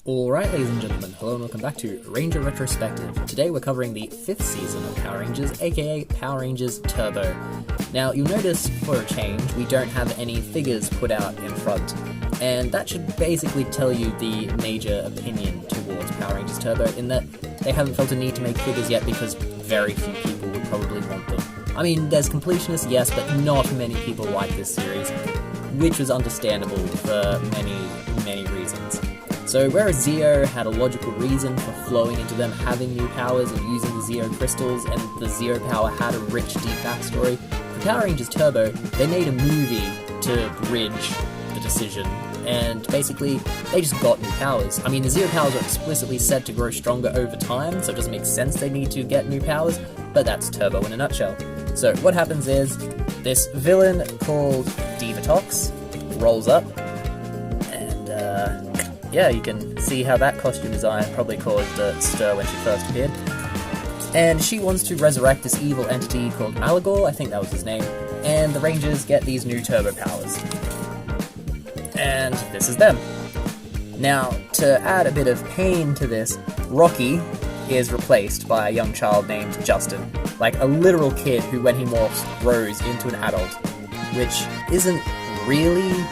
Alright, ladies and gentlemen, hello and welcome back to Ranger Retrospective. Today we're covering the 5th season of Power Rangers, aka Power Rangers Turbo. Now, you'll notice, for a change, we don't have any figures put out in front, and that should basically tell you the major opinion towards Power Rangers Turbo, in that they haven't felt a need to make figures yet because very few people would probably want them. I mean, there's completionists, yes, but not many people like this series, which was understandable for many reasons. So whereas Zeo had a logical reason for flowing into them having new powers and using the Zeo crystals, and the Zeo power had a rich, deep backstory, for Power Rangers Turbo, they made a movie to bridge the decision, and basically, they just got new powers. I mean, the Zeo powers are explicitly said to grow stronger over time, so it doesn't make sense they need to get new powers, but that's Turbo in a nutshell. So what happens is, this villain called Divatox rolls up, yeah, you can see how that costume design probably caused a stir when she first appeared. And she wants to resurrect this evil entity called Malagor, I think that was his name, and the Rangers get these new turbo powers. And this is them. Now, to add a bit of pain to this, Rocky is replaced by a young child named Justin. Like a literal kid who, when he morphs, grows into an adult. Which isn't really...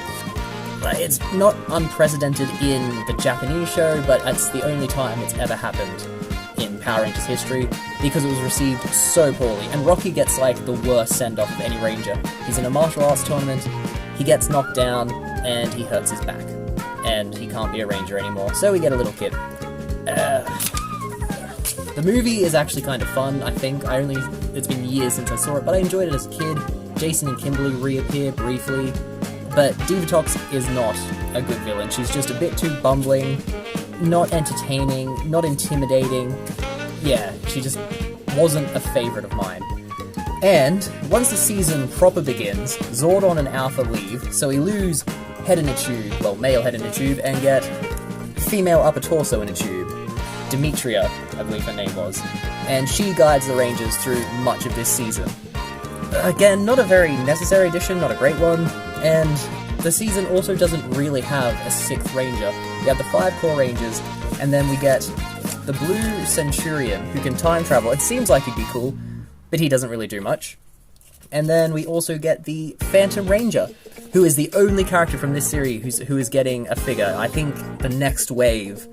It's not unprecedented in the Japanese show, but it's the only time it's ever happened in Power Rangers history, because it was received so poorly, and Rocky gets, like, the worst send-off of any Ranger. He's in a martial arts tournament, he gets knocked down, and he hurts his back. And he can't be a Ranger anymore, so we get a little kid. The movie is actually kind of fun, I think. It's been years since I saw it, but I enjoyed it as a kid. Jason and Kimberly reappear briefly. But Divatox is not a good villain. She's just a bit too bumbling, not entertaining, not intimidating. Yeah, she just wasn't a favourite of mine. And once the season proper begins, Zordon and Alpha leave, so we lose head in a tube, well, male head in a tube, and get female upper torso in a tube. Demetria, I believe her name was. And she guides the Rangers through much of this season. Again, not a very necessary addition, not a great one. And the season also doesn't really have a 6th Ranger. We have the 5 core Rangers, and then we get the Blue Centurion, who can time travel. It seems like he'd be cool, but he doesn't really do much. And then we also get the Phantom Ranger, who is the only character from this series who is getting a figure. I think the next wave,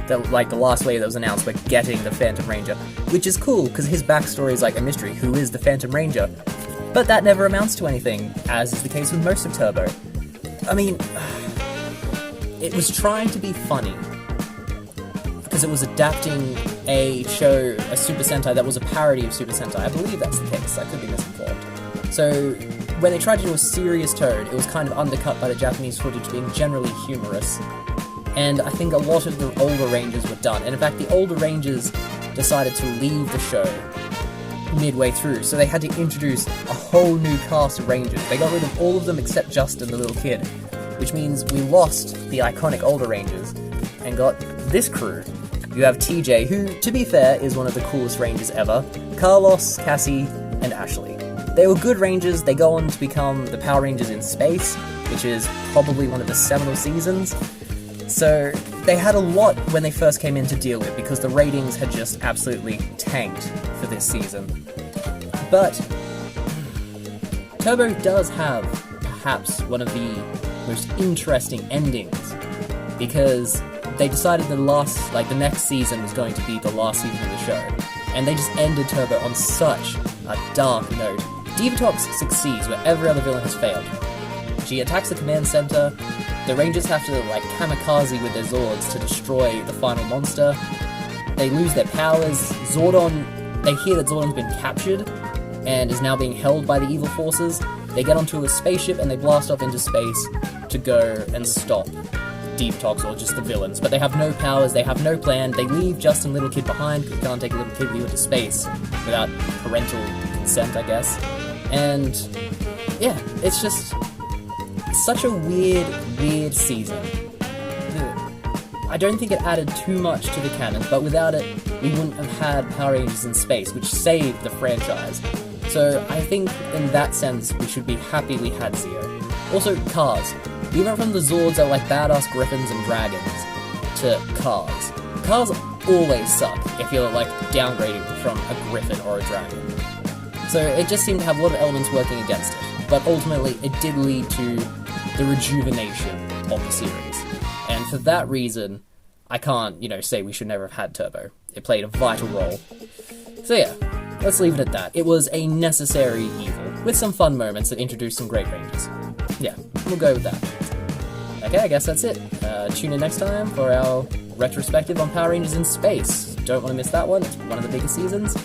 the last wave that was announced, we're getting the Phantom Ranger, which is cool, because his backstory is like a mystery. Who is the Phantom Ranger? But that never amounts to anything, as is the case with most of Turbo. I mean, it was trying to be funny, because it was adapting a show, a Super Sentai, that was a parody of Super Sentai. I believe that's the case, I could be misinformed. So, when they tried to do a serious tone, it was kind of undercut by the Japanese footage being generally humorous. And I think a lot of the older Rangers were done, and in fact the older Rangers decided to leave the show midway through, so they had to introduce a whole new cast of Rangers. They got rid of all of them except Justin, the little kid, which means we lost the iconic older Rangers and got this crew. You have TJ, who, to be fair, is one of the coolest Rangers ever, Carlos, Cassie, and Ashley. They were good Rangers. They go on to become the Power Rangers in Space, which is probably one of the seminal seasons. So they had a lot when they first came in to deal with, because the ratings had just absolutely tanked for this season. But Turbo does have perhaps one of the most interesting endings, because they decided the next season was going to be the last season of the show, and they just ended Turbo on such a dark note. Divatox succeeds where every other villain has failed. She attacks the command center. The Rangers have to, kamikaze with their Zords to destroy the final monster. They lose their powers. They hear that Zordon's been captured and is now being held by the evil forces. They get onto a spaceship and they blast off into space to go and stop Divatox, or just the villains. But they have no powers, they have no plan. They leave Justin Little Kid behind, because you can't take a little kid with you into space without parental consent, I guess. And yeah, it's just such a weird season. I don't think it added too much to the canon, but without it, we wouldn't have had Power Rangers in Space, which saved the franchise. So I think, in that sense, we should be happy we had Zeo. Also, cars. We went from the Zords that were like badass griffins and dragons, to Cars. Cars always suck if you're, like, downgrading from a Griffin or a Dragon. So it just seemed to have a lot of elements working against it. But ultimately, it did lead to the rejuvenation of the series. And for that reason, I can't, say we should never have had Turbo. It played a vital role. So yeah, let's leave it at that. It was a necessary evil, with some fun moments that introduced some great ranges. Yeah, we'll go with that. Okay, I guess that's it. Tune in next time for our retrospective on Power Rangers in Space. Don't want to miss that one, it's one of the biggest seasons.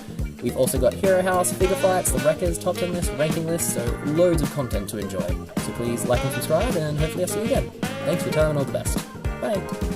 We've also got Hero House, Figure Fights, the Wreckers, Top 10 list, ranking list, so loads of content to enjoy. So please like and subscribe, and hopefully I'll see you again. Thanks for your time and all the best. Bye!